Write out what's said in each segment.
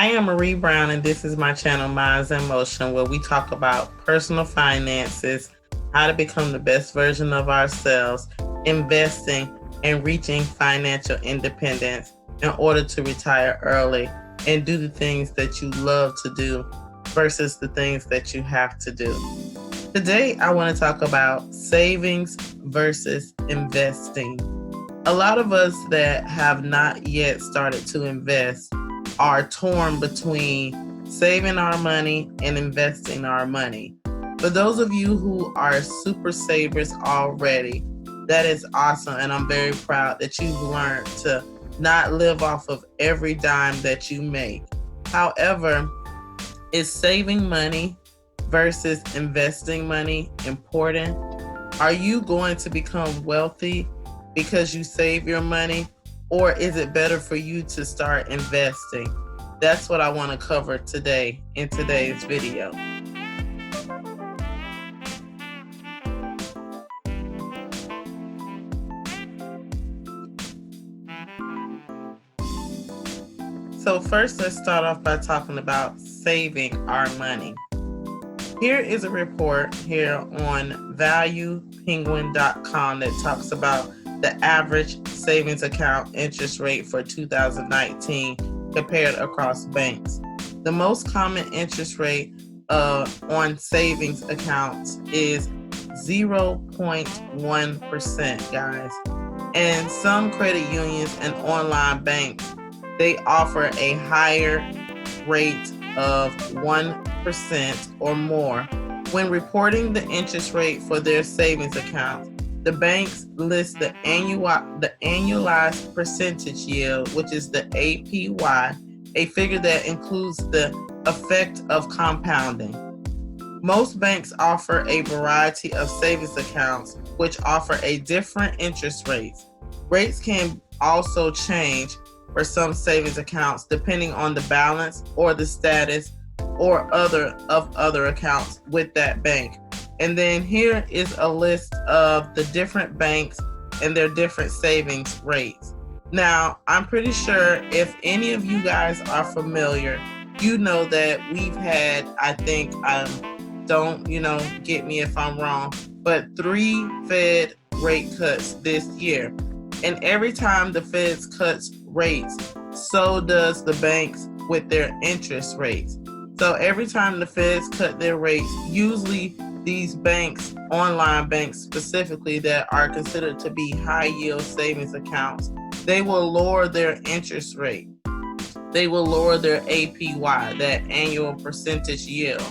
I am Marie Brown, and this is my channel, Minds in Motion, where we talk about personal finances, how to become the best version of ourselves, investing, and reaching financial independence in order to retire early and do the things that you love to do versus the things that you have to do. Today, I want to talk about savings versus investing. A lot of us that have not yet started to invest are torn between saving our money and investing our money. For those of you who are super savers already, that is awesome, and I'm very proud that you've learned to not live off of every dime that you make. However, is saving money versus investing money important? Are you going to become wealthy because you save your money, or is it better for you to start investing? That's what I want to cover today in today's video. So first, let's start off by talking about saving our money. Here is a report here on valuepenguin.com that talks about the average savings account interest rate for 2019 compared across banks. The most common interest rate on savings accounts is 0.1%, guys. And some credit unions and online banks, they offer a higher rate of 1% or more. When reporting the interest rate for their savings accounts, the banks list the annualized percentage yield, which is the APY, a figure that includes the effect of compounding. Most banks offer a variety of savings accounts, which offer a different interest rates. Rates can also change for some savings accounts depending on the balance or the status or other accounts with that bank. And then here is a list of the different banks and their different savings rates. Now, I'm pretty sure if any of you guys are familiar, you know that we've had, I think, don't get me if I'm wrong, but 3 Fed rate cuts this year. And every time the Fed cuts rates, so does the banks with their interest rates. So every time the Feds cut their rates, usually these banks, online banks specifically, that are considered to be high yield savings accounts, they will lower their interest rate. They will lower their APY, that annual percentage yield.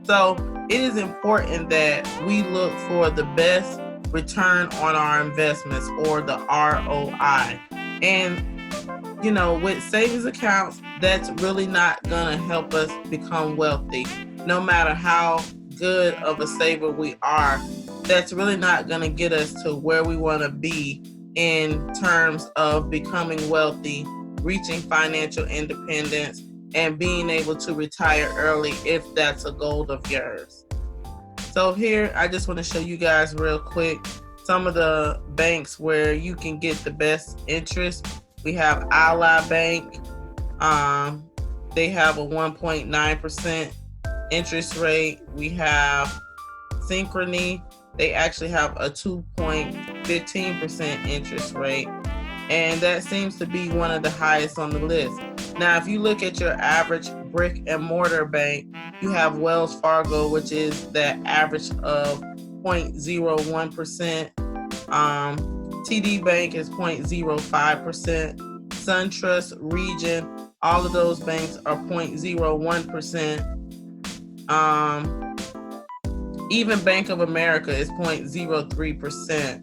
So it is important that we look for the best return on our investments, or the ROI. And with savings accounts, that's really not gonna help us become wealthy. No matter how good of a saver we are, that's really not gonna get us to where we wanna be in terms of becoming wealthy, reaching financial independence, and being able to retire early if that's a goal of yours. So here, I just want to show you guys real quick some of the banks where you can get the best interest. We have Ally Bank. They have a 1.9% interest rate. We have Synchrony. They actually have a 2.15% interest rate. And that seems to be one of the highest on the list. Now, if you look at your average brick and mortar bank, you have Wells Fargo, which is that average of 0.01%. TD Bank is 0.05%. SunTrust, Region, all of those banks are 0.01%. Even Bank of America is 0.03%.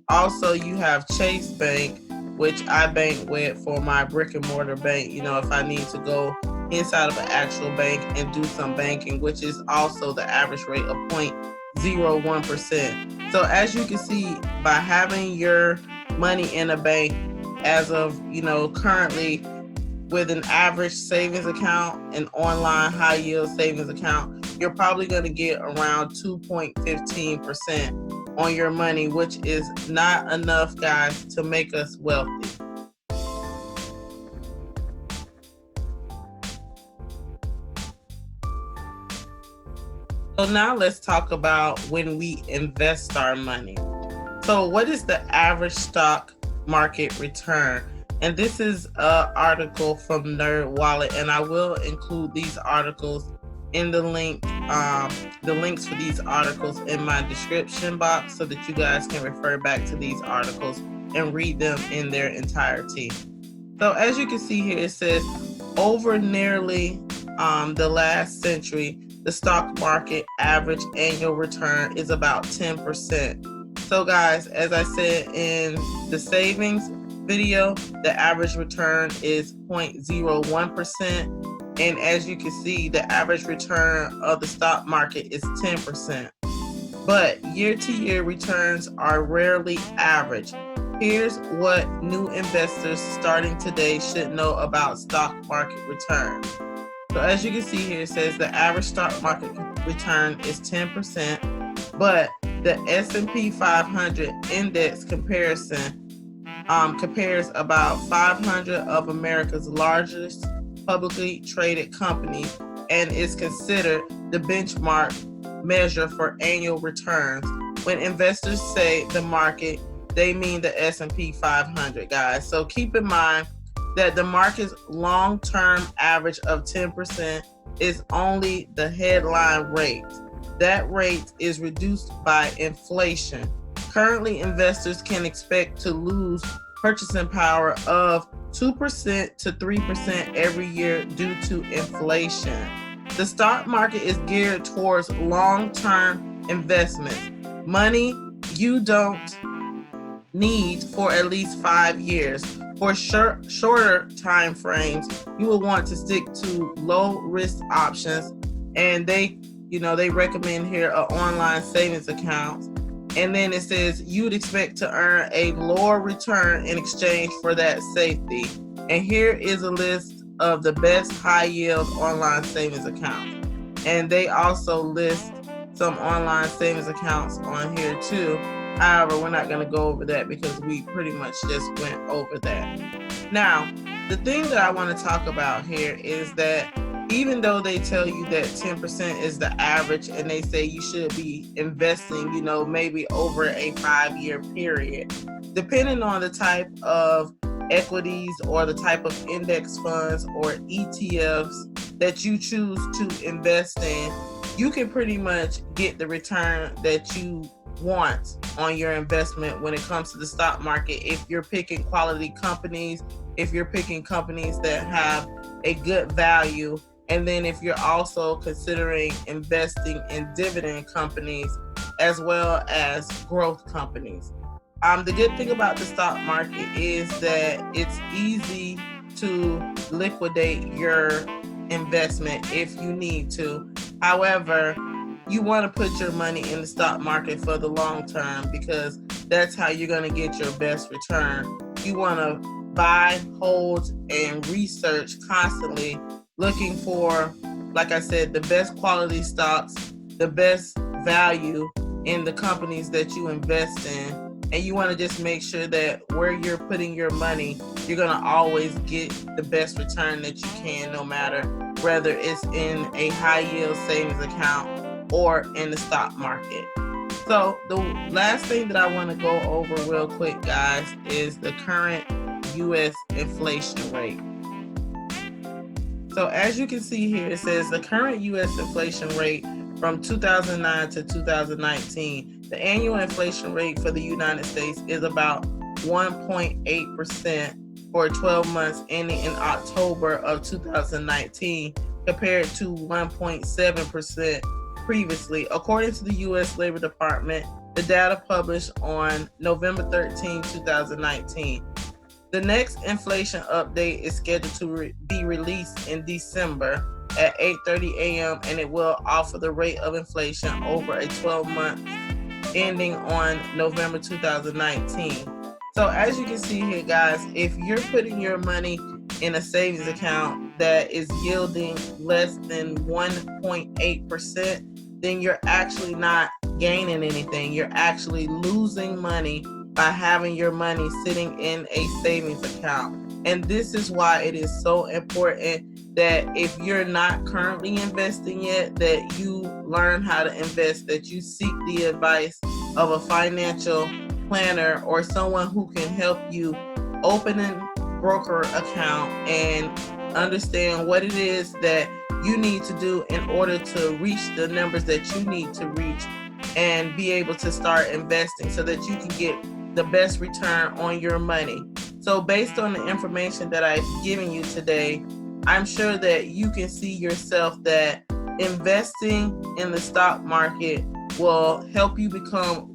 Also, you have Chase Bank, which I bank with for my brick and mortar bank, if I need to go inside of an actual bank and do some banking, which is also the average rate of 0.01%. So as you can see, by having your money in a bank as of, currently, with an average savings account, an online high yield savings account, you're probably going to get around 2.15% on your money, which is not enough, guys, to make us wealthy. So now let's talk about when we invest our money. So what is the average stock market return? And this is an article from NerdWallet, and I will include these articles in the links for these articles in my description box so that you guys can refer back to these articles and read them in their entirety. So as you can see here, it says over nearly the last century, the stock market average annual return is about 10%. So guys, as I said in the savings video, the average return is 0.01%. And as you can see, the average return of the stock market is 10%. But year-to-year returns are rarely average. Here's what new investors starting today should know about stock market returns. So as you can see here, it says the average stock market return is 10%, but the S&P 500 index comparison compares about 500 of America's largest publicly traded companies and is considered the benchmark measure for annual returns. When investors say the market, they mean the S&P 500, guys. So keep in mind that the market's long-term average of 10% is only the headline rate. That rate is reduced by inflation. Currently, investors can expect to lose purchasing power of 2% to 3% every year due to inflation. The stock market is geared towards long-term investments, money you don't need for at least 5 years. For shorter time frames, you will want to stick to low-risk options, and they recommend here an online savings account. And then it says you'd expect to earn a lower return in exchange for that safety. And here is a list of the best high-yield online savings accounts. And they also list some online savings accounts on here too. However, we're not going to go over that because we pretty much just went over that. Now, the thing that I want to talk about here is that even though they tell you that 10% is the average and they say you should be investing, maybe over a 5-year period, depending on the type of equities or the type of index funds or ETFs that you choose to invest in, you can pretty much get the return that you want on your investment when it comes to the stock market. If you're picking quality companies, if you're picking companies that have a good value, and then if you're also considering investing in dividend companies as well as growth companies. The good thing about the stock market is that it's easy to liquidate your investment if you need to. However, you want to put your money in the stock market for the long term because that's how you're going to get your best return. You want to buy, hold, and research constantly, looking for, like I said, the best quality stocks, the best value in the companies that you invest in. And you want to just make sure that where you're putting your money, you're going to always get the best return that you can, no matter whether it's in a high yield savings account or in the stock market. So the last thing that I want to go over real quick, guys, is the current U.S. inflation rate. So as you can see here, it says the current U.S. inflation rate from 2009 to 2019. The annual inflation rate for the United States is about 1.8% for 12 months ending in October of 2019, compared to 1.7% previously. According to the U.S. Labor Department, the data published on November 13, 2019. The next inflation update is scheduled to be released in December at 8:30 a.m. and it will offer the rate of inflation over a 12-month ending on November 2019. So as you can see here, guys, if you're putting your money in a savings account that is yielding less than 1.8%, then you're actually not gaining anything. You're actually losing money by having your money sitting in a savings account. And this is why it is so important that if you're not currently investing yet, that you learn how to invest, that you seek the advice of a financial planner or someone who can help you open a broker account and understand what it is that you need to do in order to reach the numbers that you need to reach and be able to start investing so that you can get the best return on your money. So based on the information that I've given you today, I'm sure that you can see yourself that investing in the stock market will help you become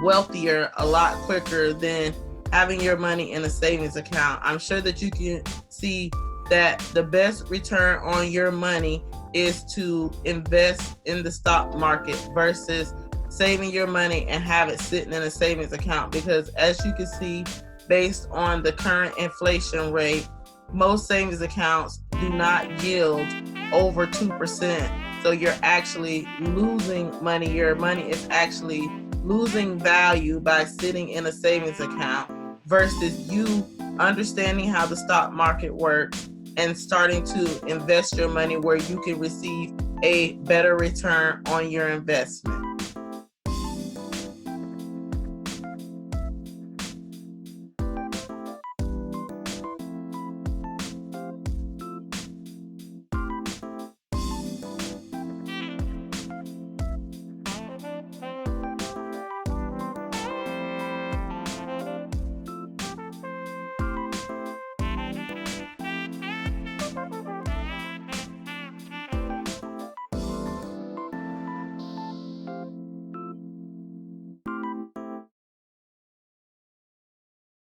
wealthier a lot quicker than having your money in a savings account. I'm sure that you can see that the best return on your money is to invest in the stock market versus saving your money and have it sitting in a savings account, because as you can see, based on the current inflation rate, most savings accounts do not yield over 2%. So you're actually losing money. Your money is actually losing value by sitting in a savings account versus you understanding how the stock market works and starting to invest your money where you can receive a better return on your investment.